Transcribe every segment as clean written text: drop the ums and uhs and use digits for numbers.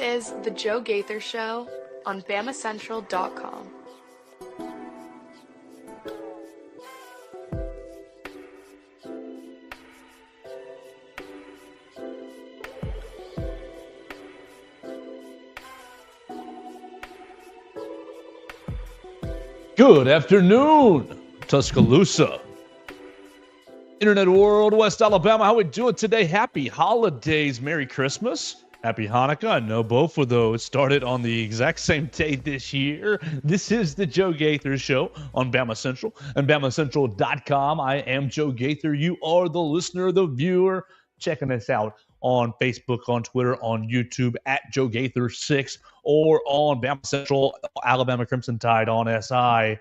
is The Joe Gaither Show on BamaCentral.com. Good afternoon, Tuscaloosa. Internet world, West Alabama, how we doing today? Happy holidays, Merry Christmas, Happy Hanukkah. I know both of those started on the exact same day this year. This is the Joe Gaither Show on Bama Central and BamaCentral.com. I am Joe Gaither. You are the listener, the viewer, checking us out on Facebook, on Twitter, on YouTube at Joe Gaither 6, or on Bama Central, Alabama Crimson Tide on SI.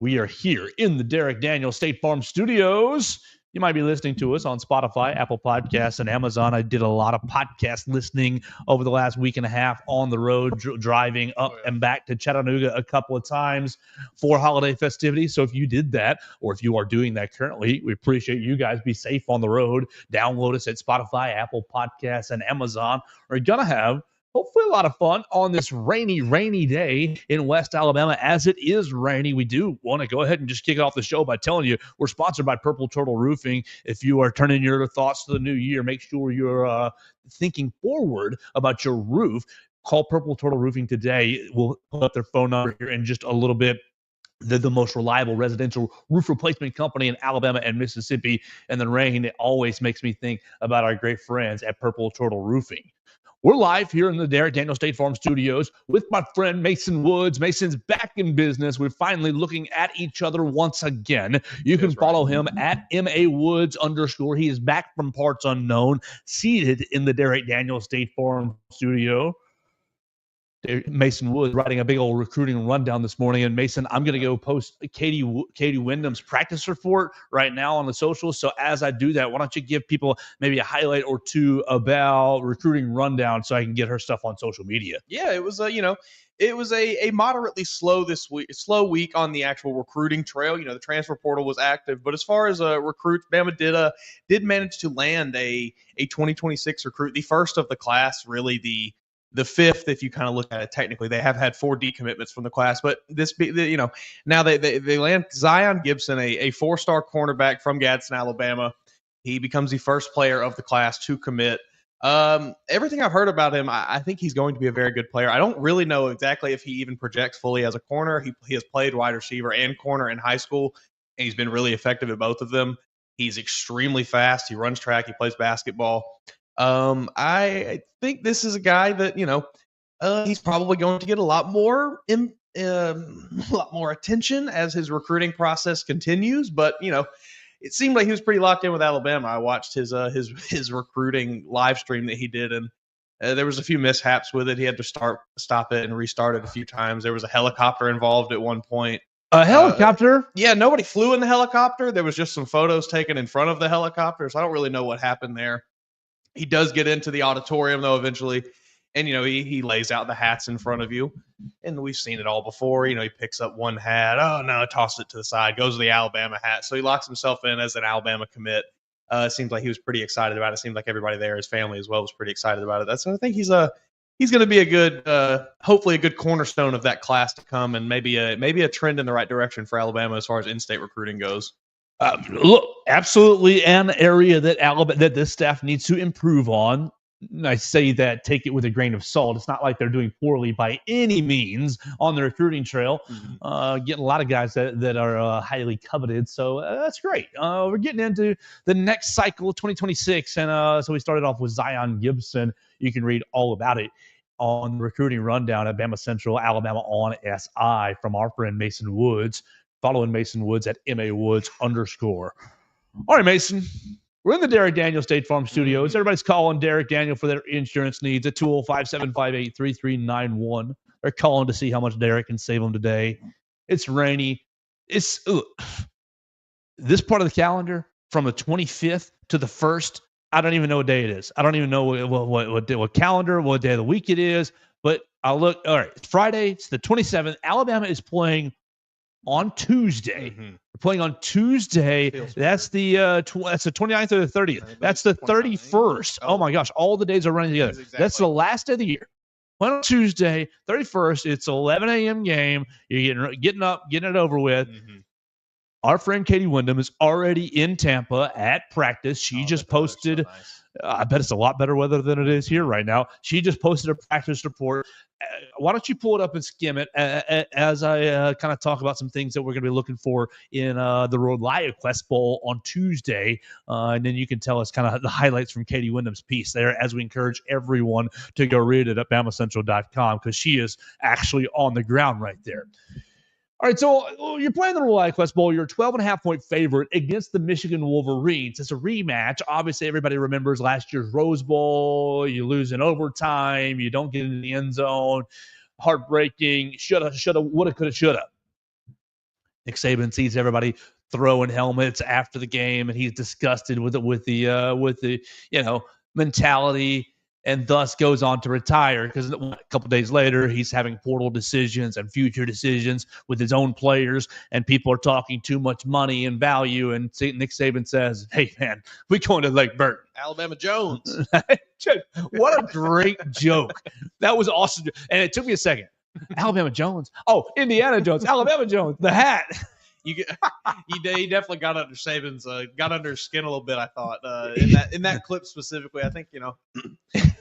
We are here in the Derek Daniel State Farm Studios. You might be listening to us on Spotify, Apple Podcasts, and Amazon. I did a lot of podcast listening over the last week and a half on the road, driving up and back to Chattanooga a couple of times for holiday festivities. So if you did that, or if you are doing that currently, we appreciate you guys. Be safe on the road. Download us at Spotify, Apple Podcasts, and Amazon. We're going to have hopefully a lot of fun on this rainy day in West Alabama. As it is rainy, we do want to go ahead and just kick off the show by telling you we're sponsored by Purple Turtle Roofing. If you are turning your thoughts to the new year, make sure you're thinking forward about your roof. Call Purple Turtle Roofing today. We'll put up their phone number here in just a little bit. They're the most reliable residential roof replacement company in Alabama and Mississippi. And the rain, it always makes me think about our great friends at Purple Turtle Roofing. We're live here in the Derek Daniel State Farm Studios with my friend Mason Woods. Mason's back in business. We're finally looking at each other once again. You can follow him at MAWoods_. He is back from parts unknown, seated in the Derek Daniel State Farm Studio. Mason Woods writing a big old recruiting rundown this morning. And Mason, I'm going to go post Katie Wyndham's practice report right now on the socials. So as I do that, why don't you give people maybe a highlight or two about recruiting rundown so I can get her stuff on social media? Yeah, it was a moderately slow week on the actual recruiting trail. The transfer portal was active, but as far as recruits, Bama did manage to land a 2026 recruit, the first of the class, really the fifth, if you kind of look at it technically. They have had 4 decommitments from the class, but now they land Zion Gibson, a 4-star cornerback from Gadsden, Alabama. He becomes the first player of the class to commit. Everything I've heard about him, I think he's going to be a very good player. I don't really know exactly if he even projects fully as a corner. He has played wide receiver and corner in high school, and he's been really effective at both of them. He's extremely fast. He runs track. He plays basketball. I think this is a guy that, he's probably going to get a lot more attention as his recruiting process continues. But, it seemed like he was pretty locked in with Alabama. I watched his recruiting live stream that he did, and there was a few mishaps with it. He had to stop it and restart it a few times. There was a helicopter involved at one point. A helicopter? Yeah, nobody flew in the helicopter. There was just some photos taken in front of the helicopter, so I don't really know what happened there. He does get into the auditorium, though, eventually, and, he lays out the hats in front of you, and we've seen it all before. He picks up one hat. Oh, no, tossed it to the side, goes to the Alabama hat. So he locks himself in as an Alabama commit. It seems like he was pretty excited about it. It seemed like everybody there, his family as well, was pretty excited about it. So I think he's going to be a good, hopefully a good cornerstone of that class to come, and maybe a trend in the right direction for Alabama as far as in-state recruiting goes. Look, absolutely an area that this staff needs to improve on. I say that, take it with a grain of salt. It's not like they're doing poorly by any means on the recruiting trail. Getting a lot of guys that are highly coveted. So that's great. We're getting into the next cycle of 2026. And so we started off with Zion Gibson. You can read all about it on the recruiting rundown at Bama Central, Alabama on SI from our friend Mason Woods. Following Mason Woods at MAWoods_. All right, Mason. We're in the Derek Daniel State Farm Studios. Everybody's calling Derek Daniel for their insurance needs at 205-758-3391. They're calling to see how much Derek can save them today. It's rainy. This part of the calendar from the 25th to the 1st, I don't even know what day it is. I don't even know what calendar, what day of the week it is. But I'll look. All right, it's Friday. It's the 27th. Alabama is playing on Tuesday. We're playing on Tuesday. That's the 29th or the 30th. That's the 31st. Oh my gosh, all the days are running together. That's the last day of the year. Why on Tuesday, 31st, it's 11 a.m. game. You're getting up, getting it over with. Mm-hmm. Our friend Katie Wyndham is already in Tampa at practice. She just posted. So nice. I bet it's a lot better weather than it is here right now. She just posted a practice report. Why don't you pull it up and skim it as I kind of talk about some things that we're going to be looking for in the ReliaQuest Bowl on Tuesday. And then you can tell us kind of the highlights from Katie Wyndham's piece there, as we encourage everyone to go read it at BamaCentral.com, because she is actually on the ground right there. All right, so you're playing the ReliaQuest Bowl. You're a 12.5-point favorite against the Michigan Wolverines. It's a rematch. Obviously, everybody remembers last year's Rose Bowl. You lose in overtime. You don't get in the end zone. Heartbreaking. Shoulda, woulda, coulda, shoulda. Nick Saban sees everybody throwing helmets after the game, and he's disgusted with the mentality, and thus goes on to retire, because a couple days later, he's having portal decisions and future decisions with his own players, and people are talking too much money and value. And Nick Saban says, "Hey, man, we going to Lake Burton." Alabama Jones. What a great joke. That was awesome. And it took me a second. Alabama Jones. Oh, Indiana Jones. Alabama Jones. The hat. He definitely got under Saban's got under his skin a little bit. I thought in that clip specifically. I think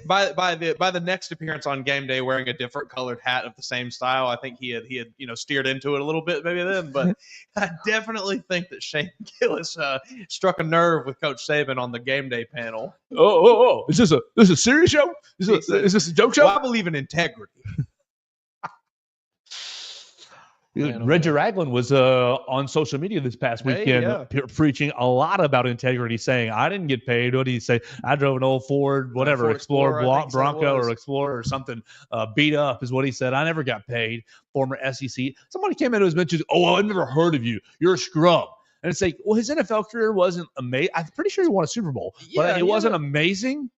by the next appearance on game day, wearing a different colored hat of the same style, I think he had steered into it a little bit maybe then. But I definitely think that Shane Gillis struck a nerve with Coach Saban on the game day panel. Oh! Is this a serious show? Is this a joke show? Well, I believe in integrity. Reggie Ragland was on social media this past weekend preaching a lot about integrity, saying, "I didn't get paid." What did he say? "I drove an old Ford, whatever, Explorer Bronco or Explorer or something, beat up," is what he said. "I never got paid." Former SEC. Somebody came into his mentions, "Oh, I've never heard of you. You're a scrub." And it's like, well, his NFL career wasn't amazing. I'm pretty sure he won a Super Bowl, but it wasn't amazing.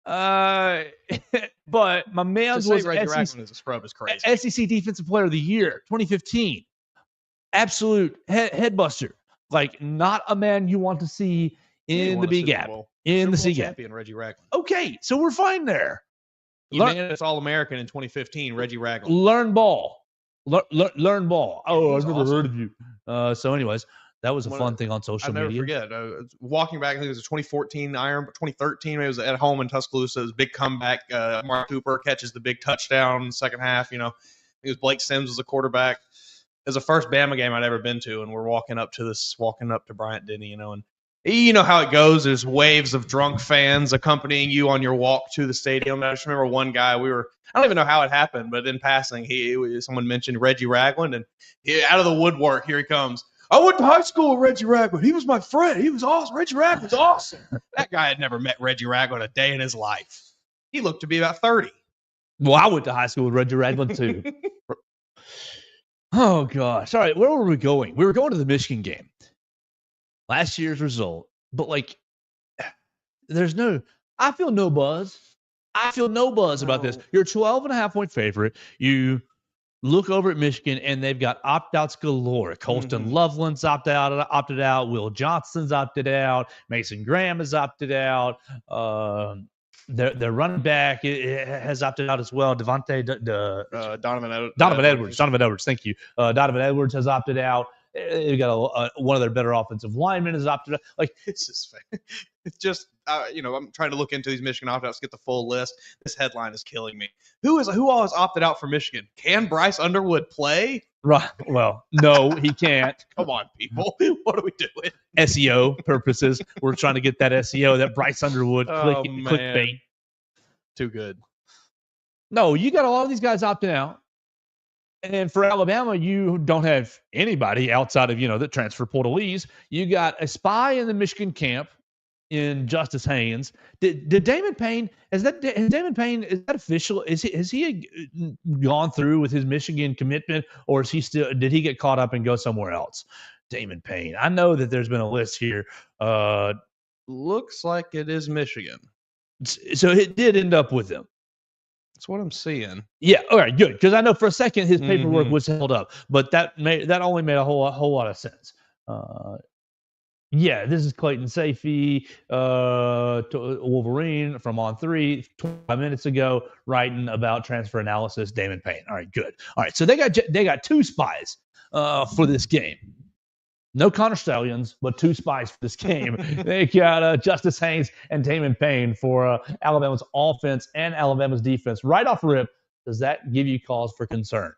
But my man's was Reggie Ragland is a scrub is crazy. SEC Defensive Player of the Year, 2015. Absolute headbuster. Like, not a man you want to see in the B gap, in the C gap. Champion Reggie Ragland. Okay, so we're fine there. Unanimous All-American in 2015, Reggie Ragland. Learn ball. Learn ball. Oh, I've never heard of you. So anyways, that was a fun thing on social media. I'll never forget. Walking back, I think it was a 2014 Iron, but 2013, maybe it was at home in Tuscaloosa. It was a big comeback. Mark Cooper catches the big touchdown in the second half. It was Blake Sims was the quarterback. It was the first Bama game I'd ever been to, and we're walking up to Bryant Denny, and you know how it goes. There's waves of drunk fans accompanying you on your walk to the stadium. I just remember one guy. I don't even know how it happened, but in passing, someone mentioned Reggie Ragland, and out of the woodwork, here he comes. "I went to high school with Reggie Ragland. He was my friend. He was awesome. Reggie Ragland's awesome." That guy had never met Reggie Ragland a day in his life. He looked to be about 30. Well, I went to high school with Reggie Ragland too. Oh, gosh. All right, where were we going? We were going to the Michigan game. Last year's result. But, I feel no buzz. About this. You're a 12.5-point favorite. You look over at Michigan, and they've got opt-outs galore. Colston Loveland's opted out. Will Johnson's opted out. Mason Graham has opted out. Their running back has opted out as well. Donovan Edwards. Thank you. Donovan Edwards has opted out. They've got one of their better offensive linemen has opted out. It's just I'm trying to look into these Michigan opt-outs, get the full list. This headline is killing me. Who all has opted out for Michigan? Can Bryce Underwood play? Right. Well, no, he can't. Come on, people. What are we doing? SEO purposes. We're trying to get that SEO, that Bryce Underwood clickbait. Too good. No, you got a lot of these guys opting out. And for Alabama, you don't have anybody outside of, the transfer portalees. You got a spy in the Michigan camp in Justice Haynes. Did Damon Payne, is that official? Has he gone through with his Michigan commitment, or did he get caught up and go somewhere else? Damon Payne. I know that there's been a list here. Looks like it is Michigan. So it did end up with him. That's what I'm seeing. Yeah, all right, good. Because I know for a second his paperwork was held up, but that only made a whole lot of sense. Yeah, this is Clayton Sayfie, Wolverine from On3, 25 minutes ago, writing about transfer analysis. Damon Payne. All right, good. All right, so they got two spies for this game. No Connor Stallions, but two spies for this game. They got Justice Haynes and Damon Payne for Alabama's offense and Alabama's defense. Right off rip, does that give you cause for concern?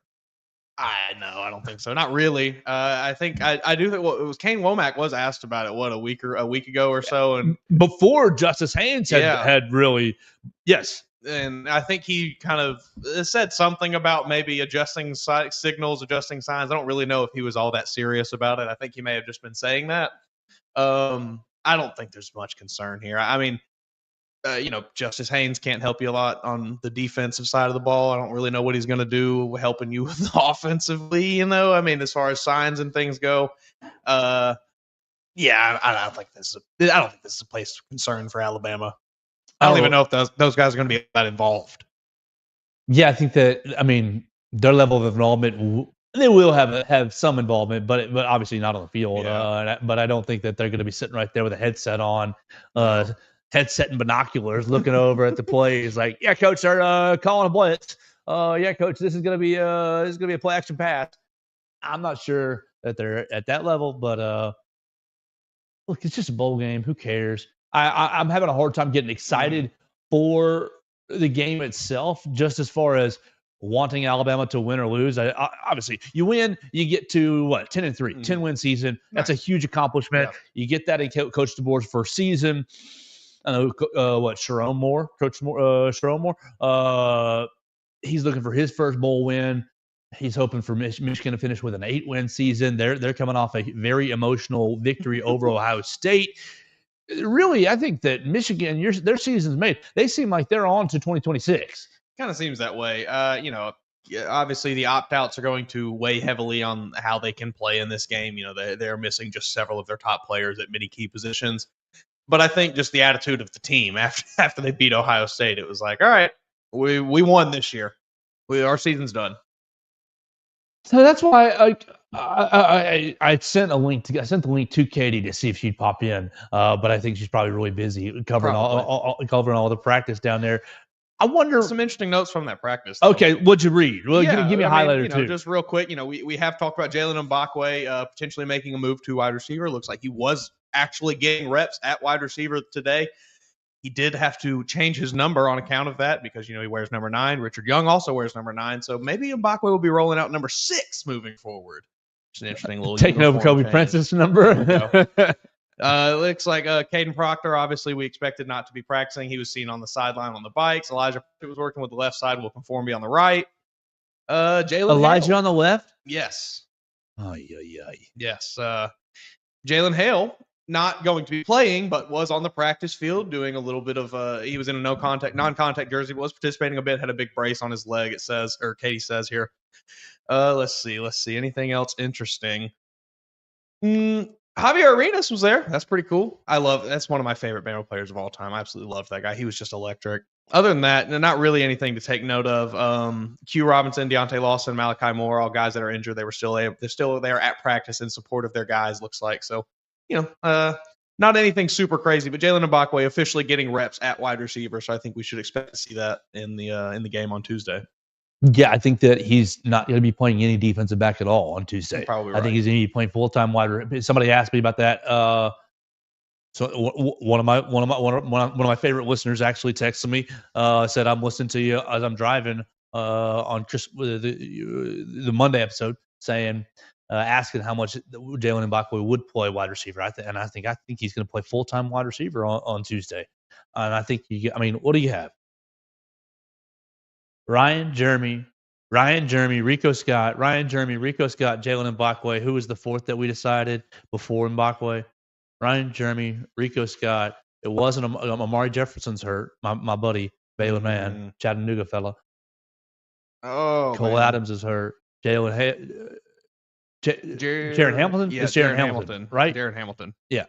I don't think so. Not really. I think I do think it was Kane Womack was asked about it a week ago or so, and before Justice Haynes had really, yes, and I think he kind of said something about maybe adjusting signals, adjusting signs. I don't really know if he was all that serious about it. I think he may have just been saying that. I don't think there's much concern here. I mean, Justice Haynes can't help you a lot on the defensive side of the ball. I don't really know what he's going to do helping you offensively. I mean, as far as signs and things go, I don't think this is a place of concern for Alabama. I don't even know if those guys are going to be that involved. Yeah, I think that. I mean, their level of involvement. They will have some involvement, but obviously not on the field. Yeah. But I don't think that they're going to be sitting right there with a headset on. Headset and binoculars looking over at the plays like, yeah, coach, they're calling a blitz. Yeah, coach, this is gonna be a play action pass. I'm not sure that they're at that level, but look, it's just a bowl game. Who cares? I'm having a hard time getting excited for the game itself, just as far as wanting Alabama to win or lose. Obviously, you win, you get to 10-3, 10-win season. That's a huge accomplishment. Yeah. You get that in Coach DeBoer's first season. I know Sharon Moore, he's looking for his first bowl win. He's hoping for Michigan to finish with an 8-win season. They're coming off a very emotional victory over Ohio State. Really, I think that Michigan, their season's made. They seem like they're on to 2026. Kind of seems that way. Obviously the opt-outs are going to weigh heavily on how they can play in this game. They're missing just several of their top players at many key positions. But I think just the attitude of the team after they beat Ohio State, it was like, all right, we won this year. Our season's done. So that's why I sent the link to Katie to see if she'd pop in, but I think she's probably really busy covering all the practice down there. I wonder some interesting notes from that practice. Though. Okay, what'd you read? Well, give me a highlighter too. Just real quick, we have talked about Jalen Mbakwe potentially making a move to wide receiver. Looks like he was actually getting reps at wide receiver today. He did have to change his number on account of that because, he wears number 9. Richard Young also wears number 9. So maybe Mbakwe will be rolling out number 6 moving forward. It's an interesting little taking over Kobe Prince's number. Looks like Caden Proctor, obviously we expected not to be practicing. He was seen on the sideline on the bikes. Elijah was working with the left side. Will conform be on the right. Elijah Hale on the left? Yes. Oh, yeah. Yes. Jalen Hale, not going to be playing, but was on the practice field doing a little bit of he was in a non-contact jersey, was participating a bit, had a big brace on his leg, it says, or Katie says here. Let's see. Anything else interesting? Javier Arenas was there. That's pretty cool. That's one of my favorite Bama players of all time. I absolutely love that guy. He was just electric. Other than that, not really anything to take note of. Q Robinson, Deontay Lawson, Malachi Moore, all guys that are injured. They're still there at practice in support of their guys, looks like. So, not anything super crazy, but Jalen Mbakwe officially getting reps at wide receiver. So I think we should expect to see that in the game on Tuesday. Yeah, I think that he's not going to be playing any defensive back at all on Tuesday. You're probably right. I think he's going to be playing full-time wide receiver. Somebody asked me about that. So one of my favorite listeners actually texted me, said, "I'm listening to you as I'm driving on the Monday episode, saying asking how much Jalen Mbakwe would play wide receiver." I think he's going to play full-time wide receiver on Tuesday. And I think what do you have? Ryan, Jeremy, Rico Scott, Jalen Mbakwe. Who was the fourth that we decided before Mbakwe? Ryan, Jeremy, Rico Scott. It wasn't Amari Jefferson's hurt. My buddy, Baylor man, Chattanooga fella. Oh, Cole Adams is hurt. Jaron Hamilton? Yeah, it's Jaron Hamilton, right? Jaron Hamilton. Yeah.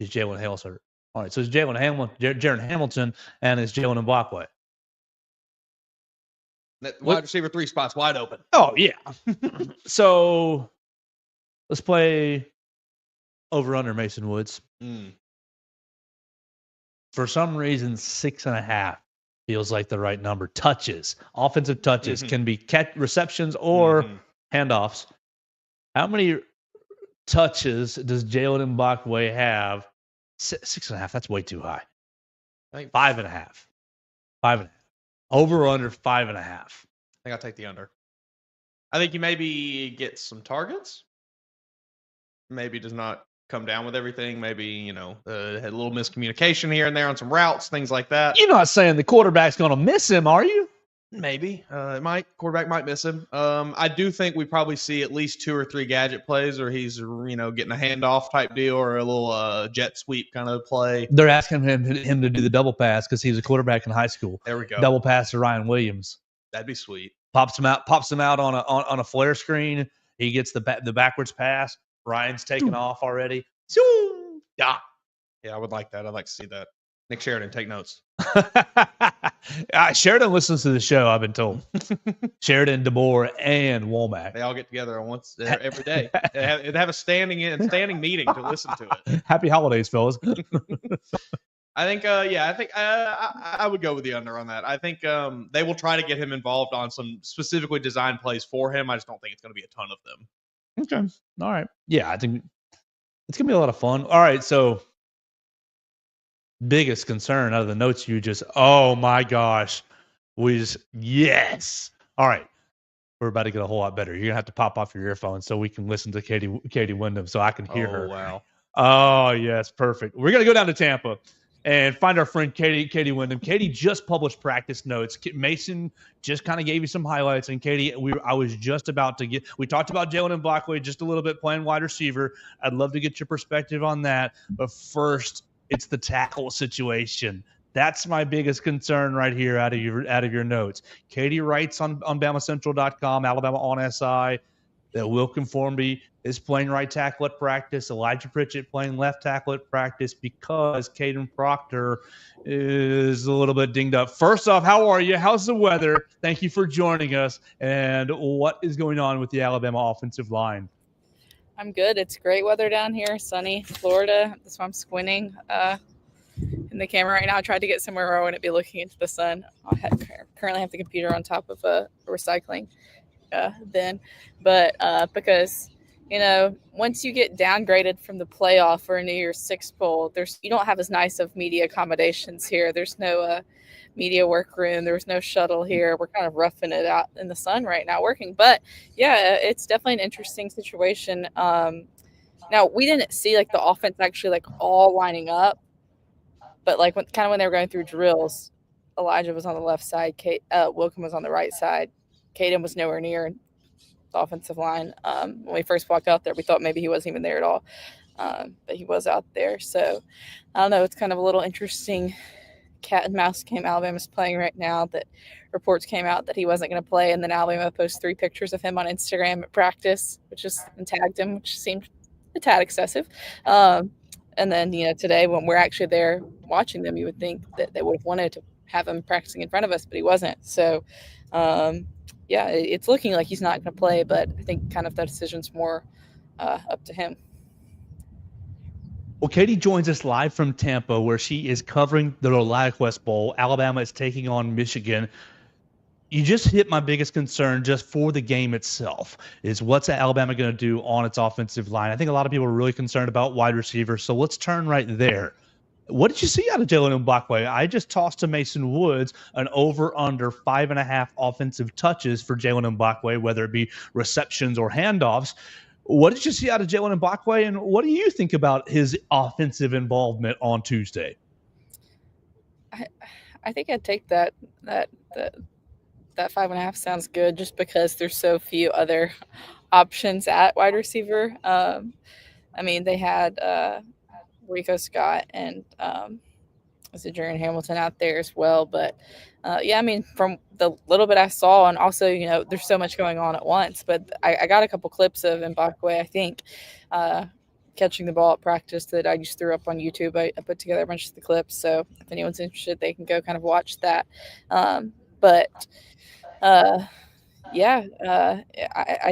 Is Jalen Hale's hurt. All right, so it's Jaron Hamilton, and it's Jalen Mbakwe. That wide receiver 3 spots wide open. Oh, yeah. So let's play Over under Mason Woods. For some reason, 6.5 feels like the right number. Touches, offensive touches can be receptions or handoffs. How many touches does Jalen Mbakwe have? 6.5. That's way too high. I think 5.5. 5.5. Over or under 5.5. I think I'll take the under. I think he maybe gets some targets. Maybe does not come down with everything. Maybe, had a little miscommunication here and there on some routes, things like that. You're not saying the quarterback's going to miss him, are you? Maybe. Quarterback might miss him. I do think we probably see at least 2 or 3 gadget plays where he's, getting a handoff type deal or a little jet sweep kind of play. They're asking him to do the double pass because he was a quarterback in high school. There we go. Double pass to Ryan Williams. That'd be sweet. Pops him out on a flare screen. He gets the backwards pass. Ryan's taken off already. Yeah, I would like that. I'd like to see that. Nick Sheridan, take notes. Sheridan listens to the show, I've been told. Sheridan, DeBoer, and Womack. They all get together once every day. They have a standing meeting to listen to it. Happy holidays, fellas. I think, I would go with the under on that. I think they will try to get him involved on some specifically designed plays for him. I just don't think it's going to be a ton of them. Okay. All right. Yeah, I think it's going to be a lot of fun. All right. So, biggest concern out of the notes oh my gosh, yes. All right. We're about to get a whole lot better. You're going to have to pop off your earphones so we can listen to Katie Wyndham so I can hear her. Wow. Oh, yes. Perfect. We're going to go down to Tampa and find our friend Katie Wyndham. Katie just published practice notes. Mason just kind of gave you some highlights. And Katie, I was just about to we talked about Jalen Mbakwe just a little bit playing wide receiver. I'd love to get your perspective on that. But first, it's the tackle situation. That's my biggest concern right here out of your notes. Katie writes on BamaCentral.com, Alabama on SI, that Will Conformity is playing right tackle at practice. Elijah Pritchett playing left tackle at practice because Caden Proctor is a little bit dinged up. First off, how are you? How's the weather? Thank you for joining us. And what is going on with the Alabama offensive line? I'm good. It's great weather down here, sunny Florida. That's why I'm squinting in the camera right now. I tried to get somewhere where I wouldn't be looking into the sun. I currently have the computer on top of a recycling bin. But because, once you get downgraded from the playoff or a New Year's Six Bowl, you don't have as nice of media accommodations here. There's no media workroom. There was no shuttle here. We're kind of roughing it out in the sun right now working. But, yeah, it's definitely an interesting situation. Now, we didn't see, the offense actually, all lining up. But, when they were going through drills, Elijah was on the left side. Wilkin was on the right side. Caden was nowhere near the offensive line. When we first walked out there, we thought maybe he wasn't even there at all. But he was out there. So, I don't know. It's kind of a little interesting cat and mouse game Alabama's playing right now, that reports came out that he wasn't going to play. And then Alabama posted 3 pictures of him on Instagram at practice, and tagged him, which seemed a tad excessive. And then, today when we're actually there watching them, you would think that they would have wanted to have him practicing in front of us, but he wasn't. So, it's looking like he's not going to play, but I think kind of that decision's more up to him. Well, Katie joins us live from Tampa, where she is covering the ReliaQuest Bowl. Alabama is taking on Michigan. You just hit my biggest concern just for the game itself, is what's Alabama going to do on its offensive line. I think a lot of people are really concerned about wide receivers, so let's turn right there. What did you see out of Jalen Mbakwe? I just tossed to Mason Woods an over-under 5.5 offensive touches for Jalen Mbakwe, whether it be receptions or handoffs. What did you see out of Jalen Mbakwe, and what do you think about his offensive involvement on Tuesday? I think I'd take that 5.5 sounds good, just because there's so few other options at wide receiver. They had Rico Scott and was it Jaron Hamilton out there as well. But from the little bit I saw, and also, there's so much going on at once. But I got a couple clips of Mbakwe, I think, catching the ball at practice that I just threw up on YouTube. I put together a bunch of the clips. So if anyone's interested, they can go kind of watch that. I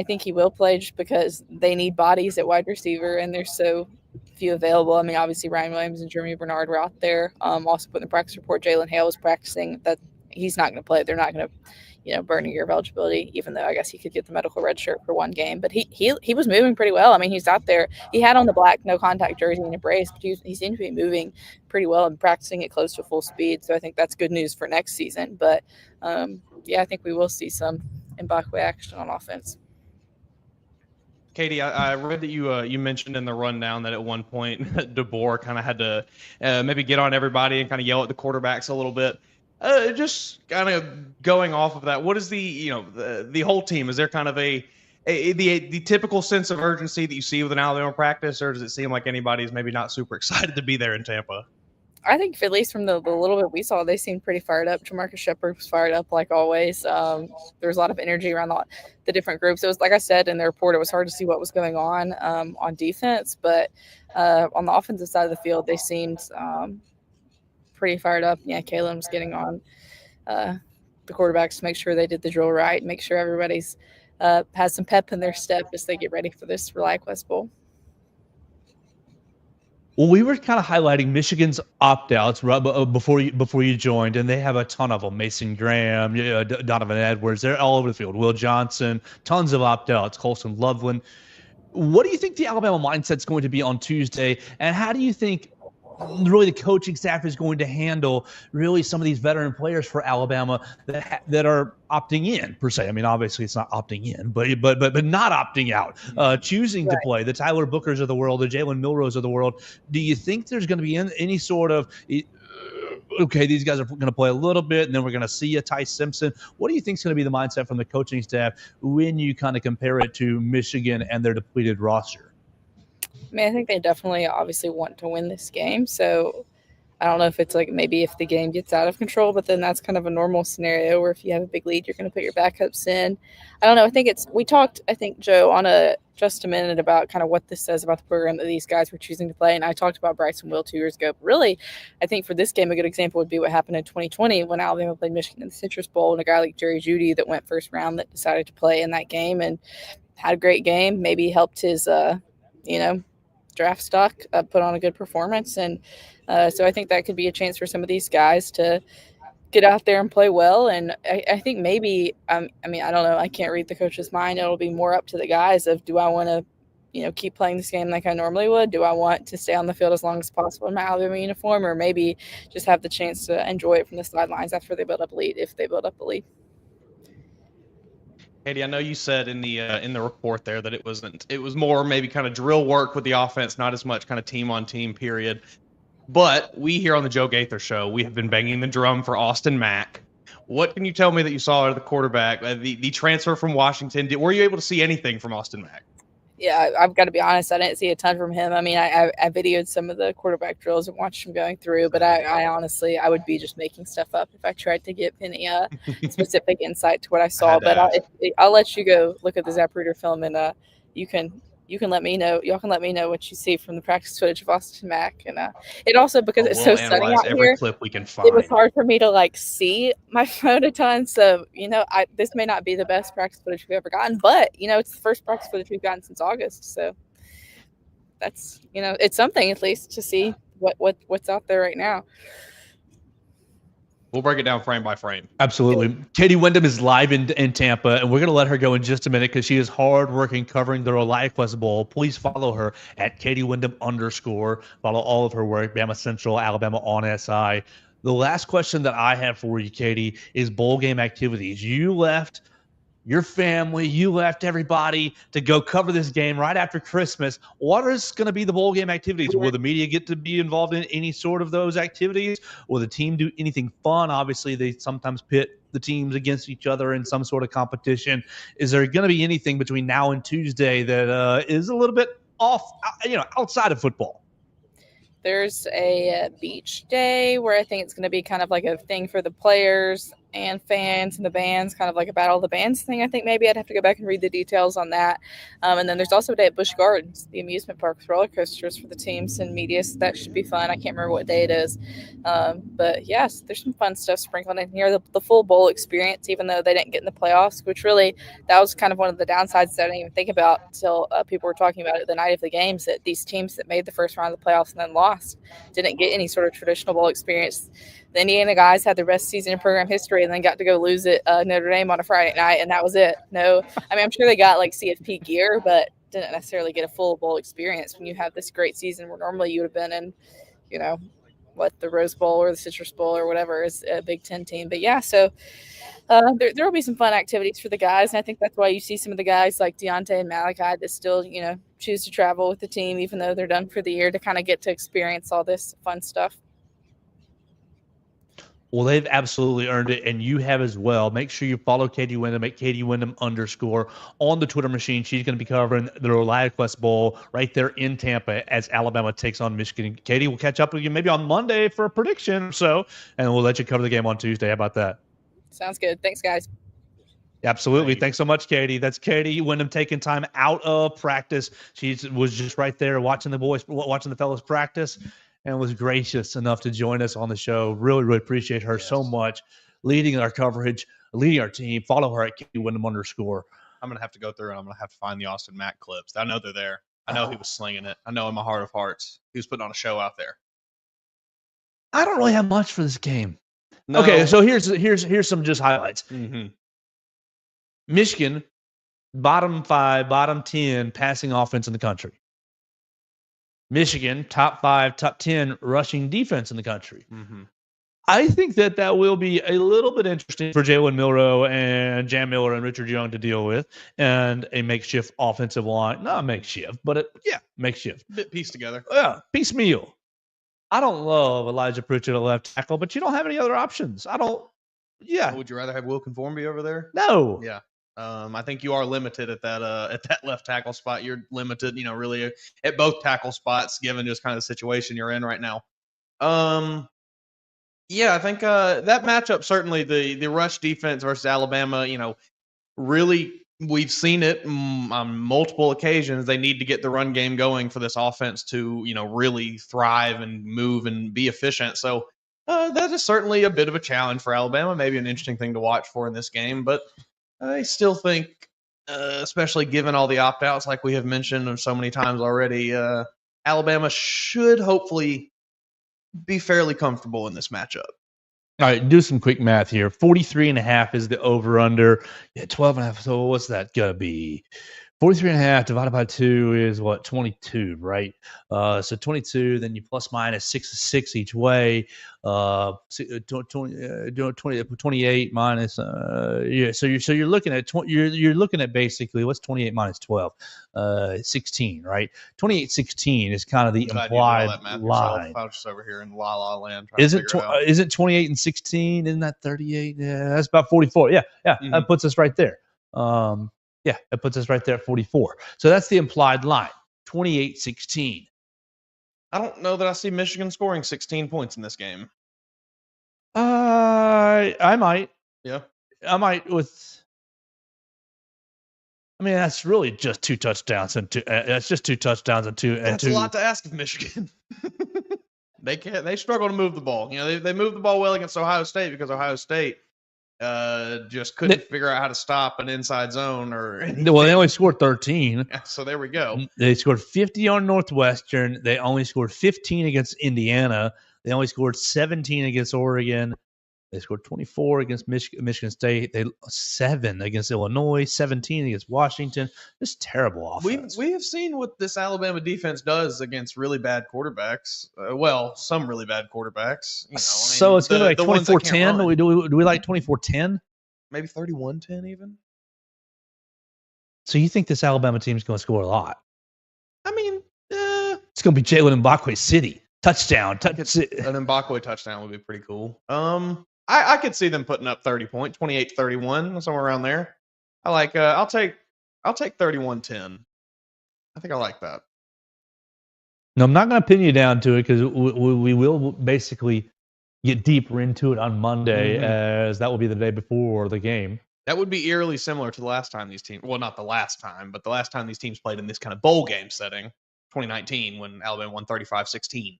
think he will play, just because they need bodies at wide receiver, and there's so few available. I mean, obviously Ryan Williams and Jeremy Bernard were out there. Also put in the practice report, Jalen Hale was practicing. That he's not going to play. They're not going to, burn a year of eligibility, even though I guess he could get the medical red shirt for one game. But he was moving pretty well. I mean, he's out there. He had on the black no contact jersey and a brace, but he seemed to be moving pretty well and practicing at close to full speed. So I think that's good news for next season. But I think we will see some Mbakwe action on offense. Katie, I read that you mentioned in the rundown that at one point DeBoer kind of had to maybe get on everybody and kind of yell at the quarterbacks a little bit. Just kind of going off of that, what is the whole team? Is there kind of the typical sense of urgency that you see with an Alabama practice, or does it seem like anybody's maybe not super excited to be there in Tampa? I think at least from the little bit we saw, they seemed pretty fired up. Jamarcus Shepard was fired up like always. There was a lot of energy around the different groups. It was, like I said in the report, it was hard to see what was going on defense, but on the offensive side of the field, they seemed pretty fired up. Yeah, Kalen was getting on the quarterbacks to make sure they did the drill right, make sure everybody's has some pep in their step as they get ready for this ReliaQuest Bowl. Well, we were kind of highlighting Michigan's opt-outs right before you joined, and they have a ton of them. Mason Graham, Donovan Edwards, they're all over the field. Will Johnson, tons of opt-outs. Colson Loveland. What do you think the Alabama mindset's going to be on Tuesday, and how do you think really the coaching staff is going to handle really some of these veteran players for Alabama that are opting in per se? I mean, obviously it's not opting in, but not opting out, choosing to play, the Tyler Bookers of the world, the Jalen Milrose of the world. Do you think there's going to be any sort of okay, these guys are going to play a little bit, and then we're going to see a Ty Simpson? What do you think is going to be the mindset from the coaching staff when you kind of compare it to Michigan and their depleted roster? I mean, I think they definitely obviously want to win this game. So I don't know if it's like maybe if the game gets out of control, but then that's kind of a normal scenario where if you have a big lead, you're going to put your backups in. I don't know. I think we talked, I think, Joe, on just a minute about kind of what this says about the program that these guys were choosing to play. And I talked about Bryce and Will 2 years ago. But really, I think for this game, a good example would be what happened in 2020 when Alabama played Michigan in the Citrus Bowl, and a guy like Jerry Jeudy that went first round that decided to play in that game and had a great game, maybe helped his, draft stock put on a good performance. And so I think that could be a chance for some of these guys to get out there and play well. And I think maybe, I don't know, I can't read the coach's mind. It'll be more up to the guys of, do I want to, keep playing this game like I normally would? Do I want to stay on the field as long as possible in my Alabama uniform, or maybe just have the chance to enjoy it from the sidelines after they build up a lead, if they build up a lead? Katie, I know you said in the report there that it was more maybe kind of drill work with the offense, not as much kind of team on team period. But we here on the Joe Gaither Show, we have been banging the drum for Austin Mack. What can you tell me that you saw out of the quarterback, the transfer from Washington? Were you able to see anything from Austin Mack? Yeah, I've got to be honest, I didn't see a ton from him. I mean, I videoed some of the quarterback drills and watched him going through, but I honestly, I would be just making stuff up if I tried to give any specific insight to what I saw. But I'll let you go look at the Zapruder film, and you can let me know. Y'all can let me know what you see from the practice footage of Austin Mack. And it also, because it's so sunny out every here, clip we can find. It was hard for me to see my phone a ton. So, this may not be the best practice footage we've ever gotten, but, it's the first practice footage we've gotten since August. So that's, it's something at least to see what's out there right now. We'll break it down frame by frame. Absolutely. Katie Wyndham is live in Tampa, and we're going to let her go in just a minute because she is hardworking covering the ReliaQuest Bowl. Please follow her at Katie Wyndham _. Follow all of her work, BamaCentral, Alabama on SI. The last question that I have for you, Katie, is bowl game activities. You left your family, you left everybody to go cover this game right after Christmas. What is going to be the bowl game activities? Will the media get to be involved in any sort of those activities? Will the team do anything fun? Obviously, they sometimes pit the teams against each other in some sort of competition. Is there going to be anything between now and Tuesday that is a little bit off, outside of football? There's a beach day where I think it's going to be kind of like a thing for the players. and fans and the bands, kind of like a battle of the bands thing. I think maybe I'd have to go back and read the details on that. And then there's also a day at Busch Gardens, the amusement park with roller coasters for the teams and media. So that should be fun. I can't remember what day it is. But yes, there's some fun stuff sprinkled in here. The full bowl experience, even though they didn't get in the playoffs, which really, that was kind of one of the downsides that I didn't even think about until people were talking about it the night of the games, that these teams that made the first round of the playoffs and then lost didn't get any sort of traditional bowl experience. The Indiana guys had the best season in program history and then got to go lose at Notre Dame on a Friday night, and that was it. No, I mean, I'm sure they got like CFP gear, but didn't necessarily get a full bowl experience when you have this great season where normally you would have been in, you know, what, the Rose Bowl or the Citrus Bowl or whatever is a Big Ten team. But yeah, so there will be some fun activities for the guys, and I think that's why you see some of the guys like Deontay and Malachi that still, you know, choose to travel with the team even though they're done for the year, to kind of get to experience all this fun stuff. Well, they've absolutely earned it, and you have as well. Make sure you follow Katie Wyndham at Katie Wyndham _ on the Twitter machine. She's going to be covering the ReliaQuest Bowl right there in Tampa as Alabama takes on Michigan. Katie, will catch up with you maybe on Monday for a prediction or so, and we'll let you cover the game on Tuesday. How about that? Sounds good. Thanks, guys. Absolutely. Thanks so much, Katie. That's Katie Wyndham taking time out of practice. She was just right there watching the fellas practice, and was gracious enough to join us on the show. Really, really appreciate her so much, leading our coverage, leading our team. Follow her at Katie Wyndham _ I'm going to have to go through and I'm going to have to find the Austin Mack clips. I know they're there. I know he was slinging it. I know in my heart of hearts he was putting on a show out there. I don't really have much for this game. No. Okay, so here's some just highlights. Mm-hmm. Michigan, bottom 5, bottom 10 passing offense in the country. Michigan, top 5, top 10 rushing defense in the country. Mm-hmm. I think that will be a little bit interesting for Jalen Milroe and Jam Miller and Richard Young to deal with, and a makeshift offensive line. Not makeshift, but makeshift. Bit pieced together. Yeah, piecemeal. I don't love Elijah Pritchett at left tackle, but you don't have any other options. Would you rather have Will Conformby over there? No. Yeah. I think you are limited at that left tackle spot. You're limited, really at both tackle spots, given just kind of the situation you're in right now. Yeah, I think that matchup, certainly the rush defense versus Alabama, really we've seen it on multiple occasions. They need to get the run game going for this offense to, really thrive and move and be efficient. So that is certainly a bit of a challenge for Alabama, maybe an interesting thing to watch for in this game. But I still think, especially given all the opt-outs like we have mentioned so many times already, Alabama should hopefully be fairly comfortable in this matchup. All right, do some quick math here. 43.5 is the over-under. Yeah, 12.5. So what's that going to be? 43.5 divided by 2 is what? 22, right? So 22, then you plus minus 6 each way. 28 minus. Yeah. So you're looking at you're looking at basically what's 28 minus 12? 16, right? 28-16 is kind of the implied line. I was just over here in La La Land. Isn't 28 and 16? Isn't that 38? Yeah, that's about 44. Yeah. Mm-hmm. That puts us right there. Yeah, that puts us right there at 44. So that's the implied line, 28-16. I don't know that I see Michigan scoring 16 points in this game. I might. Yeah. I might that's really just 2 touchdowns and 2. That's just 2 touchdowns and 2. That's a lot to ask of Michigan. They struggle to move the ball. They move the ball well against Ohio State because Ohio State just couldn't figure out how to stop an inside zone or anything. Well, they only scored 13. So there we go. They scored 50 on Northwestern. They only scored 15 against Indiana. They only scored 17 against Oregon. They scored 24 against Michigan State. 7 against Illinois, 17 against Washington. Just terrible offense. We have seen what this Alabama defense does against really bad quarterbacks. Some really bad quarterbacks. So it's going to be like 24-10. Do we like 24-10? Maybe 31-10 even. So you think this Alabama team is going to score a lot? It's going to be Jalen Mbakwe City. Touchdown. An Mbakwe touchdown would be pretty cool. I could see them putting up 30 points, 28-31, somewhere around there. I like. I'll take 31-10. I think I like that. No, I'm not going to pin you down to it because we will basically get deeper into it on Monday, Mhm. as that will be the day before the game. That would be eerily similar to the last time these teams, well, not the last time, but the last time these teams played in this kind of bowl game setting, 2019, when Alabama won 35-16.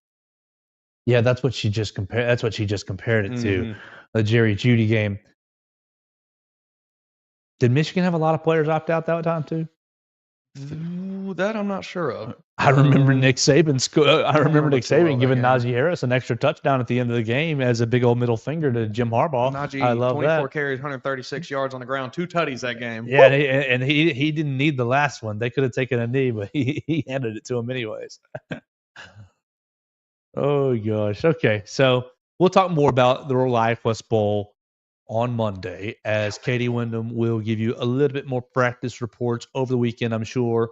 Yeah, that's what she just compared. That's what she just compared it to, Mhm. the Jerry Jeudy game. Did Michigan have a lot of players opt out that time too? Ooh, that I'm not sure of. I remember Nick Saban. I remember remember Nick too well Saban that giving game. Najee Harris an extra touchdown at the end of the game as a big old middle finger to Jim Harbaugh. Najee, I love 24 that. carries, 136 yards on the ground, 2 tutties that game. Yeah, and he didn't need the last one. They could have taken a knee, but he handed it to him anyways. Oh gosh. Okay, so we'll talk more about the ReliaQuest Bowl on Monday, as Katie Wyndham will give you a little bit more practice reports over the weekend. I'm sure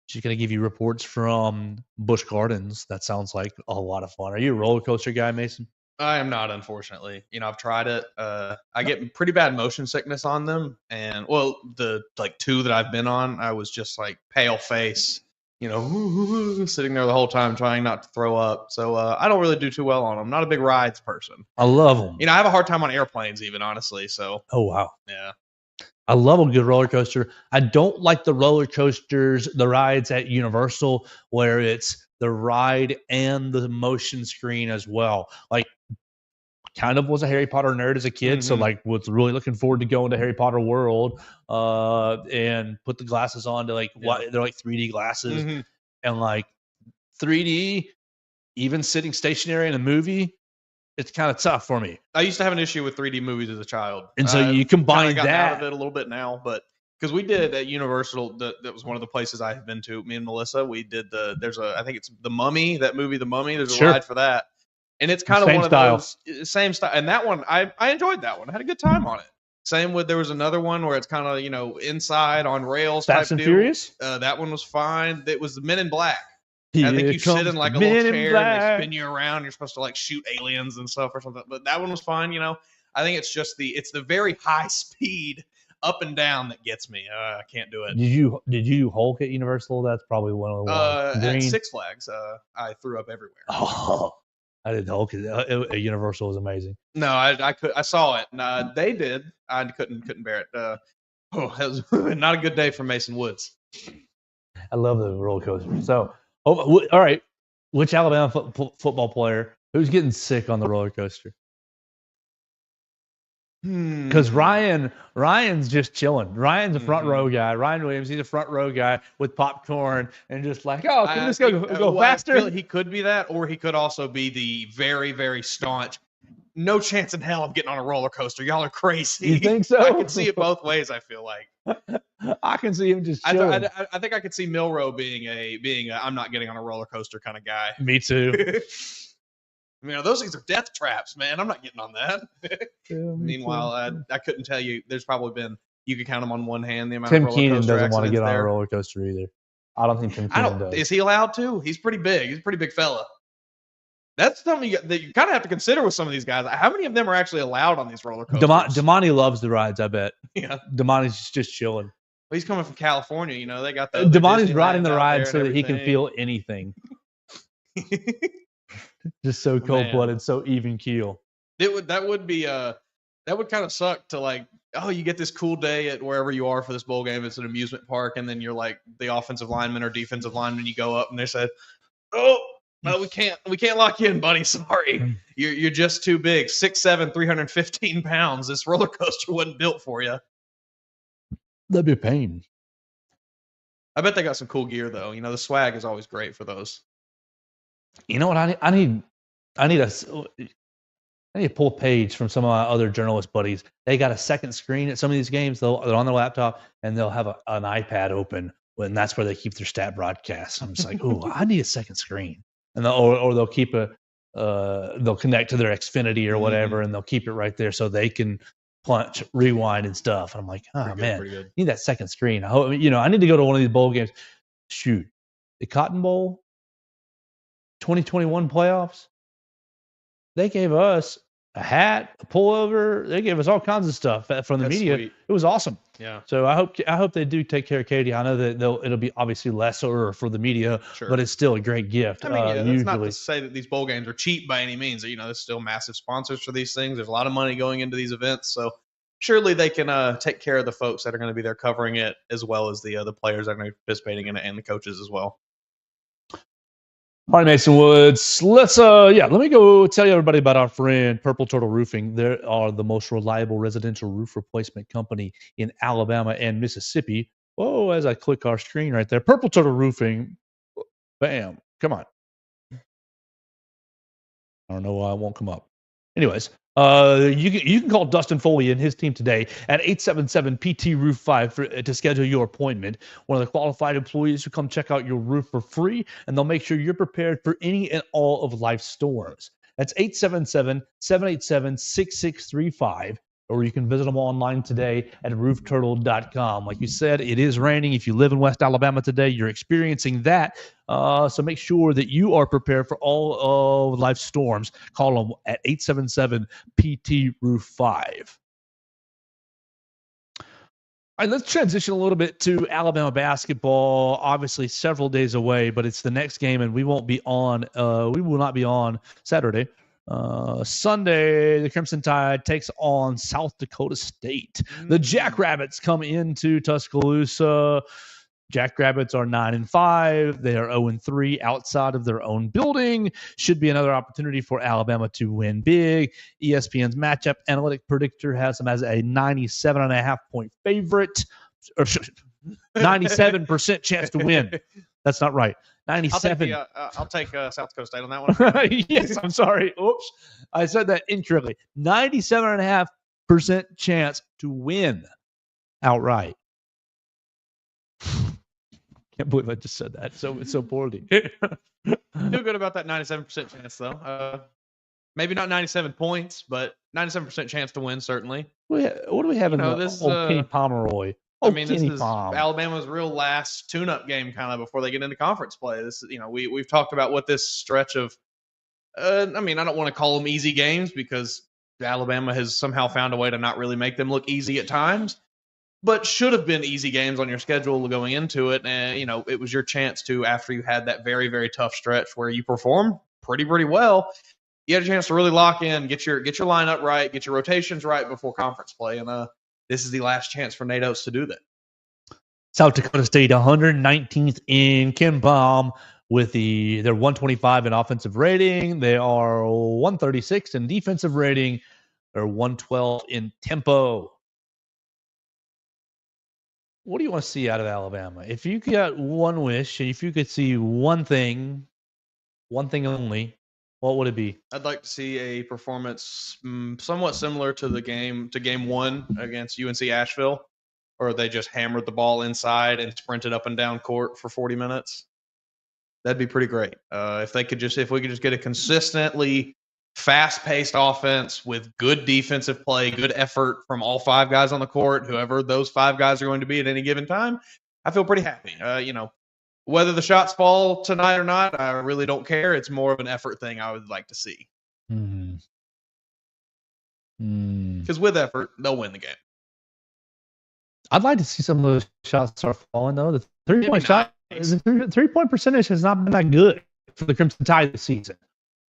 she's going to give you reports from Busch Gardens. That sounds like a lot of fun. Are you a roller coaster guy, Mason? I am not, unfortunately. I've tried it. I get pretty bad motion sickness on them, and well, the 2 that I've been on, I was just like pale face, sitting there the whole time trying not to throw up. So I don't really do too well on them. Not a big rides person. I love them. I have a hard time on airplanes, even, honestly. So Oh wow. yeah. I love a good roller coaster. I don't like the roller coasters, the rides at Universal, where it's the ride and the motion screen as well. Like, kind of was a Harry Potter nerd as a kid, so Mhm. was really looking forward to going to Harry Potter World, and put the glasses on to they're like 3D glasses, Mhm. and like 3D, even sitting stationary in a movie, it's kind of tough for me. I used to have an issue with 3D movies as a child, And so you I've combine kinda gotten out of that. it a little bit now, but because we did at Universal, that was one of the places I have been to. Me and Melissa, we did I think it's The Mummy, that movie, The Mummy. There's a Sure. ride for that, and it's kind of Same one of style. those same style. And that one, I enjoyed that one. I had a good time on it. Same with, there was another one where it's kind of inside on rails type Fast and deal. Furious. That one was fine. It was the Men in Black. I Here think you sit comes in like a Men little in chair and they Black. spin you around. You're supposed to like shoot aliens and stuff or something. But that one was fine. I think it's just it's the very high speed up and down that gets me. I can't do it. Did you Hulk at Universal? That's probably one of the ones. At Green. Six Flags, I threw up everywhere. Oh, I did Hulk. Universal was amazing. No, I saw it. And, they did. I couldn't bear it. That was not a good day for Mason Woods. I love the roller coaster. So, all right, which Alabama football player who's getting sick on the roller coaster? Because Ryan's just chilling. Ryan's a front row guy. Ryan Williams, he's a front row guy with popcorn and just like, oh, can this go faster? I feel he could be that, or he could also be the very, very staunch. No chance in hell I'm getting on a roller coaster. Y'all are crazy. You think so? I can see it both ways. I feel like I can see him just chilling. I think I could see Milrow being a I'm not getting on a roller coaster kind of guy. Me too. I mean, those things are death traps, man. I'm not getting on that. Meanwhile, I couldn't tell you. There's probably been, you could count them on one hand, the amount Tim of roller Keenan coaster doesn't want to accidents get on a there. roller coaster either. I don't think Tim Keenan does. Is he allowed to? He's pretty big. He's a pretty big fella. That's something that you kind of have to consider with some of these guys. How many of them are actually allowed on these roller coasters? Damani loves the rides, I bet. Yeah. Damani's just chilling. Well, he's coming from California. They got the Damani's riding the Disneyland out ride there so and that he can everything. feel anything. Just so cold-blooded, so even keel. That would kind of suck to like, oh, you get this cool day at wherever you are for this bowl game. It's an amusement park, and then you're like the offensive lineman or defensive lineman. You go up and they said, "Oh, well, we can't lock you in, buddy. Sorry, you're just too big. 6'7", 315 pounds. This roller coaster wasn't built for you." That'd be a pain. I bet they got some cool gear though. The swag is always great for those. You know what? I need to pull a page from some of my other journalist buddies. They got a second screen at some of these games. They're on their laptop and they'll have an iPad open, and that's where they keep their stat broadcasts. I'm just like, oh, I need a second screen, and they'll keep they'll connect to their Xfinity or whatever, and they'll keep it right there so they can punch, rewind, and stuff. And I'm like, oh man, I need that second screen. I need to go to one of these bowl games. Shoot, the Cotton Bowl. 2021 playoffs, they gave us a hat, a pullover. They gave us all kinds of stuff from the That's media. sweet. It was awesome. Yeah. So I hope they do take care of Katie. I know that it'll be obviously lesser for the media, Sure. but it's still a great gift. I mean, yeah, that's not usually. to say that these bowl games are cheap by any means. You know, there's still massive sponsors for these things. There's a lot of money going into these events. So surely they can take care of the folks that are going to be there covering it, as well as the players that are going to be participating in it and the coaches as well. All right, Mason Woods. Let me go tell you everybody about our friend Purple Turtle Roofing. They are the most reliable residential roof replacement company in Alabama and Mississippi. Oh, as I click our screen right there, Purple Turtle Roofing. Bam. Come on. I don't know why it won't come up. Anyways, you can call Dustin Foley and his team today at 877-PT-ROOF-5 to schedule your appointment. One of the qualified employees will come check out your roof for free, and they'll make sure you're prepared for any and all of life's storms. That's 877-787-6635. Or you can visit them online today at roofturtle.com. Like you said, it is raining. If you live in West Alabama today, you're experiencing that. So make sure that you are prepared for all of life's storms. Call them at 877-PT-ROOF-5. All right, let's transition a little bit to Alabama basketball. Obviously, several days away, but it's the next game, and we won't be on. We will not be on Saturday. Sunday, the Crimson Tide takes on South Dakota State. The Jackrabbits come into Tuscaloosa. Jackrabbits are 9-5. They are 0-3 outside of their own building. Should be another opportunity for Alabama to win big. ESPN's matchup analytic predictor has them as a 97.5 point favorite, or 97% chance to win. That's not right. 97. I'll take South Dakota State on that one. Yes, I'm sorry. Oops. I said that incorrectly. 97.5% chance to win outright. Can't believe I just said that so poorly. Feel good about that 97% chance, though. Maybe not 97 points, but 97% chance to win, certainly. What do we have in this Kenny Pomeroy? This is Alabama's real last tune-up game, kind of before they get into conference play. This, we've talked about what this stretch of. I don't want to call them easy games because Alabama has somehow found a way to not really make them look easy at times, but should have been easy games on your schedule going into it. And it was your chance to, after you had that very, very tough stretch where you performed pretty well, you had a chance to really lock in, get your lineup right, get your rotations right before conference play, and this is the last chance for Nate Oates to do that. South Dakota State 119th in KenPom with they're 125 in offensive rating. They are 136 in defensive rating. They're 112 in tempo. What do you want to see out of Alabama? If you got one wish, and if you could see one thing only, what would it be? I'd like to see a performance somewhat similar to game one against UNC Asheville, or they just hammered the ball inside and sprinted up and down court for 40 minutes. That'd be pretty great. If we could just get a consistently fast-paced offense with good defensive play, good effort from all five guys on the court, whoever those five guys are going to be at any given time, I feel pretty happy. Whether the shots fall tonight or not, I really don't care. It's more of an effort thing I would like to see. Because with effort, they'll win the game. I'd like to see some of those shots start falling, though. The three-point shot, the three-point percentage has not been that good for the Crimson Tide this season.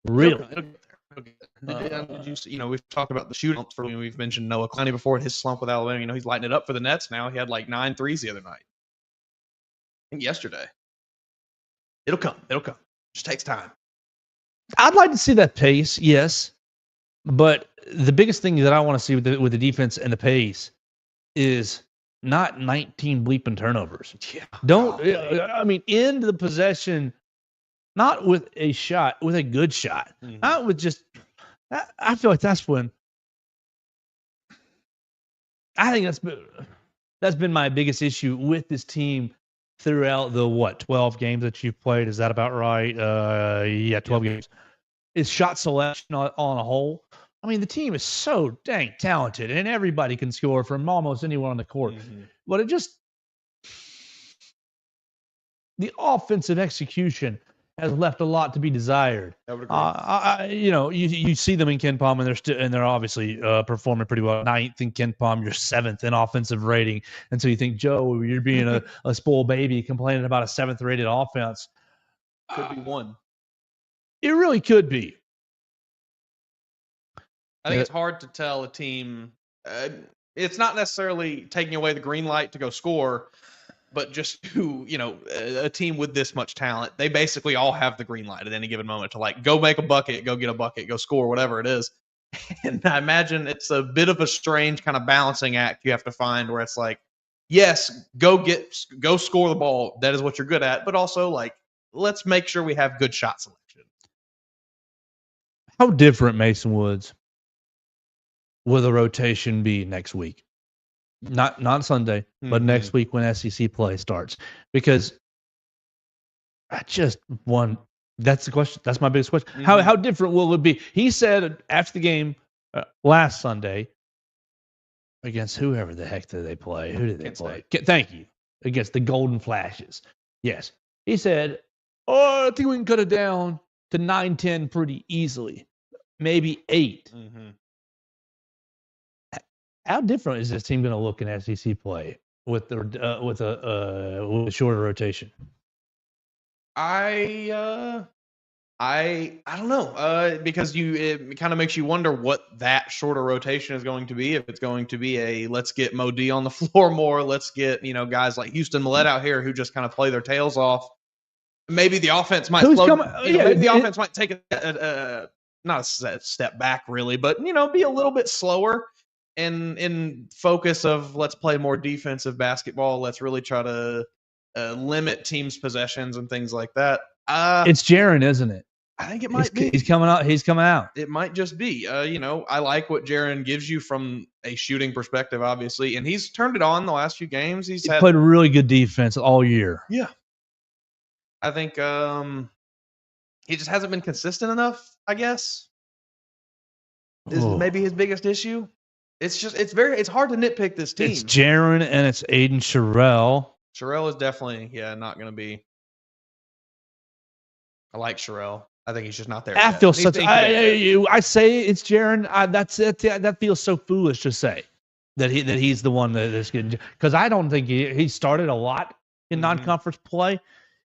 Really. We've talked about the shooting. We've mentioned Noah Clowney before in his slump with Alabama. He's lighting it up for the Nets now. He had like 9 threes the other night. I think yesterday. It'll come. Just takes time. I'd like to see that pace, yes. But the biggest thing that I want to see with the defense and the pace is not 19 bleeping turnovers. Yeah. End the possession not with a shot, with a good shot. Mm-hmm. Not with just I feel like that's when I think that's been my biggest issue with this team throughout the 12 games that you've played. Is that about right? 12 games. Is shot selection on a whole. I mean, the team is so dang talented, and everybody can score from almost anywhere on the court. Mm-hmm. But the offensive execution has left a lot to be desired. I would agree. You see them in Ken Palm, and they're obviously performing pretty well. 9th in Ken Palm, you're 7th in offensive rating, and so you think, Joe, you're being a spoiled baby complaining about a 7th rated offense. Could be one. It really could be. I think it's hard to tell a team. It's not necessarily taking away the green light to go score, but just to, a team with this much talent, they basically all have the green light at any given moment to go make a bucket, go get a bucket, go score, whatever it is. And I imagine it's a bit of a strange kind of balancing act you have to find where it's like, yes, go score the ball. That is what you're good at. But also let's make sure we have good shot selection. How different, Mason Woods, will the rotation be next week? Not Sunday, but next week when SEC play starts. Because that's the question. That's my biggest question. Mm-hmm. How different will it be? He said after the game last Sunday against whoever the heck did they play? Who did they play? Thank you. Against the Golden Flashes. Yes. He said, I think we can cut it down to 9-10 pretty easily. Maybe 8. Mm-hmm. How different is this team going to look in SEC play with a shorter rotation? I don't know because it kind of makes you wonder what that shorter rotation is going to be. If it's going to be let's get Mo D on the floor more, let's get guys like Houston Millett out here who just kind of play their tails off. Maybe the offense might maybe the offense might take not a step back really, but be a little bit slower. And in focus of let's play more defensive basketball, let's really try to limit teams' possessions and things like that. It's Jaren, isn't it? I think it might be. He's coming out. It might just be. I like what Jaren gives you from a shooting perspective, obviously, and he's turned it on the last few games. He's played really good defense all year. Yeah, I think he just hasn't been consistent enough. I guess is maybe his biggest issue. It's hard to nitpick this team. It's Jaren and it's Aiden Sherrell. Sherrell is definitely, not going to be. I like Sherrell. I think he's just not there. I feel such. I say it's Jaren. That's it. That feels so foolish to say that he's the one that is getting, because I don't think he started a lot in non-conference play,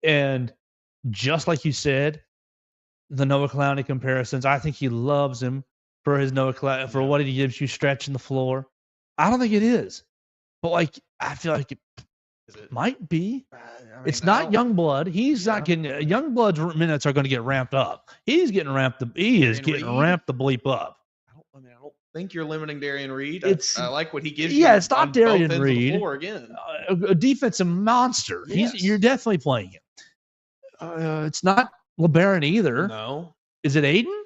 and just like you said, the Noah Clowney comparisons. I think he loves him for his for what he gives you stretching the floor. I don't think it is. But I feel like it might be. It's not Youngblood. He's not getting Youngblood's minutes are going to get ramped up. He's getting ramped up. He is getting ramped the bleep up. I don't think you're limiting Darian Reed. I like what he gives you. Yeah, it's not Darian Reed. Again. A defensive monster. Yes. You're definitely playing him. It's not LeBaron either. No. Is it Aiden?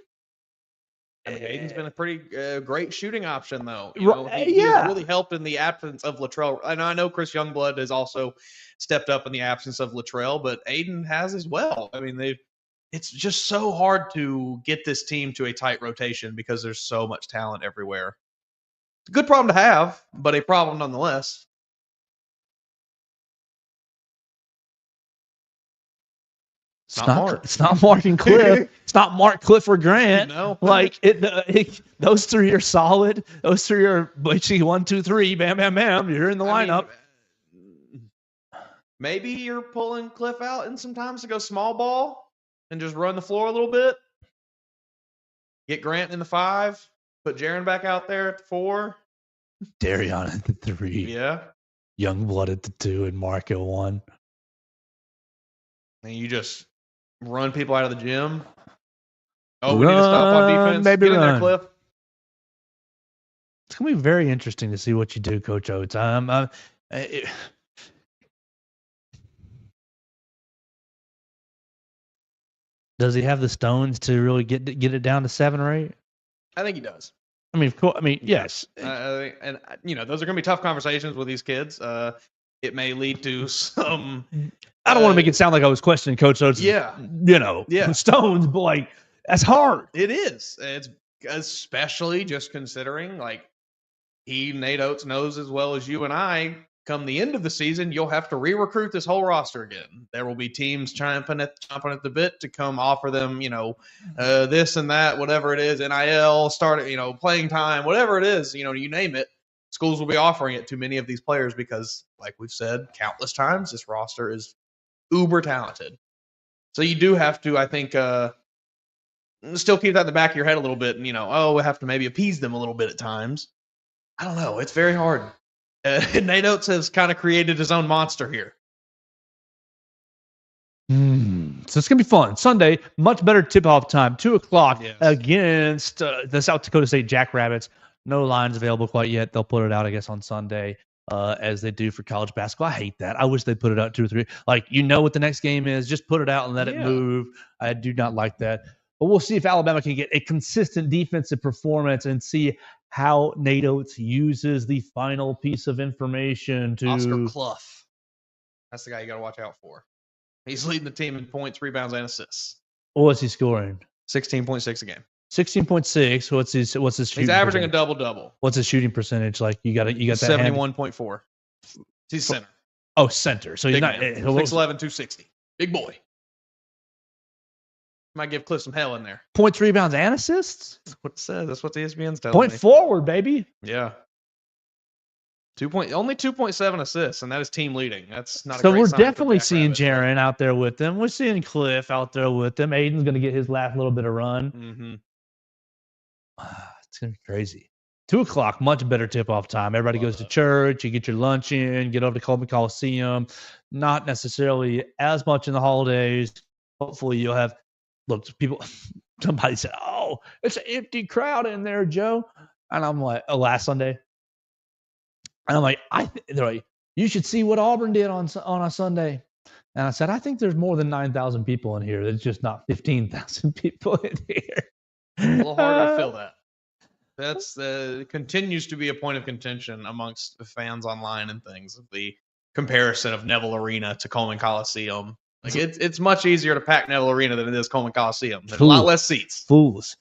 I mean, Aiden's been a pretty great shooting option, though. He has really helped in the absence of Latrell. And I know Chris Youngblood has also stepped up in the absence of Latrell, but Aiden has as well. I mean, it's just so hard to get this team to a tight rotation because there's so much talent everywhere. It's a good problem to have, but a problem nonetheless. It's not Mark and Cliff. It's not Mark, Cliff, or Grant. No. Those three are solid. Those three are basically 1, 2, 3. Bam, bam, bam. You're in the lineup. Maybe you're pulling Cliff out in sometimes to go small ball and just run the floor a little bit. Get Grant in the 5. Put Jaren back out there at the 4. Darion at the 3. Yeah. Youngblood at the 2 and Mark at 1. And you just run people out of the gym. We need to stop on defense. Get in there, Cliff. It's going to be very interesting to see what you do, Coach Oates. Does he have the stones to really get it down to 7 or 8? I think he does. I mean, of course. I mean, yes. And those are going to be tough conversations with these kids. It may lead to some. I don't want to make it sound like I was questioning Coach Oates. Stones, but that's hard. It is. It's especially just considering Nate Oates knows as well as you and I come the end of the season, you'll have to re-recruit this whole roster again. There will be teams chomping at the bit to come offer them, this and that, whatever it is, NIL, playing time, whatever it is, you name it. Schools will be offering it to many of these players because, like we've said countless times, this roster is uber talented. So you do have to, I think, still keep that in the back of your head a little bit, and we have to maybe appease them a little bit at times. I don't know. It's very hard. Nate Oates has kind of created his own monster here. So it's going to be fun. Sunday, much better tip-off time, 2 o'clock against the South Dakota State Jackrabbits. No lines available quite yet. They'll put it out, I guess, on Sunday as they do for college basketball. I hate that. I wish they'd put it out 2 or 3. Like, what the next game is. Just put it out and let it move. I do not like that. But we'll see if Alabama can get a consistent defensive performance and see how Nate Oates uses the final piece of information to Oscar Clough. That's the guy you got to watch out for. He's leading the team in points, rebounds, and assists. What's he scoring? 16.6 a game. 16.6. What's his shooting? He's averaging percentage? a double-double. What's his shooting percentage? Like you got that 71.4. He's center. Oh, center. So he's not 6'11", 260. Big boy. Might give Cliff some hell in there. Points, rebounds, and assists? That's what it says. That's what the ESPN's telling Point me. forward, baby. Yeah. Only 2.7 assists, and that is team leading. That's not so a great we're sign for definitely seeing Jackrabbits. Jaron out there with them. We're seeing Cliff out there with them. Aiden's going to get his last little bit of run. Mm-hmm. It's going to be crazy. 2 o'clock, much better tip-off time. Everybody goes to church. You get your lunch in, get over to Coleman Colieseum. Not necessarily as much in the holidays. Hopefully you'll have people, somebody said, "Oh, it's an empty crowd in there, Joe." And I'm like, last Sunday. And I'm like, they're like, "You should see what Auburn did on a Sunday." And I said, "I think there's more than 9,000 people in here. There's just not 15,000 people in here." A little harder to fill that. That's continues to be a point of contention amongst the fans online and things. The comparison of Neville Arena to Coleman Coliseum. Like it's much easier to pack Neville Arena than it is Coleman Coliseum. There's a lot less seats. Fools.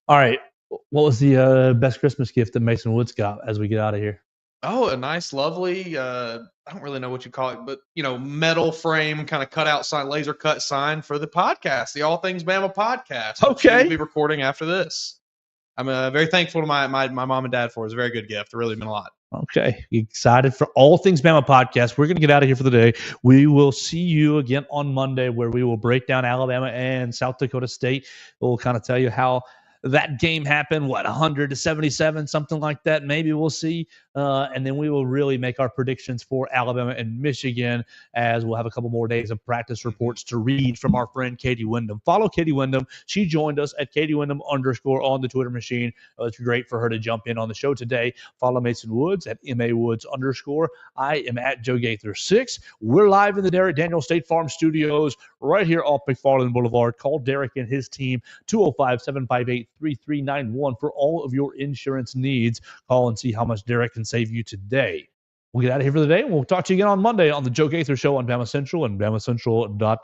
All right. What was the best Christmas gift that Mason Woods got as we get out of here? Oh, a nice, lovely, I don't really know what you call it, but, metal frame kind of cutout sign, laser cut sign for the podcast, the All Things Bama podcast. Okay. We'll be recording after this. I'm very thankful to my mom and dad for it. It's a very good gift. It really meant a lot. Okay. Excited for All Things Bama podcast. We're going to get out of here for the day. We will see you again on Monday where we will break down Alabama and South Dakota State. We'll kind of tell you how that game happened, 100-77, something like that. Maybe we'll see. And then we will really make our predictions for Alabama and Michigan as we'll have a couple more days of practice reports to read from our friend Katie Wyndham. Follow Katie Wyndham. She joined us at KatieWyndham_ on the Twitter machine. It's great for her to jump in on the show today. Follow Mason Woods at MAWoods_. I am at Joe Gaither 6. We're live in the Derek Daniel State Farm Studios right here off McFarland Boulevard. Call Derek and his team 205-758-3391 for all of your insurance needs. Call and see how much Derek can save you today. We'll get out of here for the day, and we'll talk to you again on Monday on the Joe Gaither Show on BamaCentral and BamaCentral.com.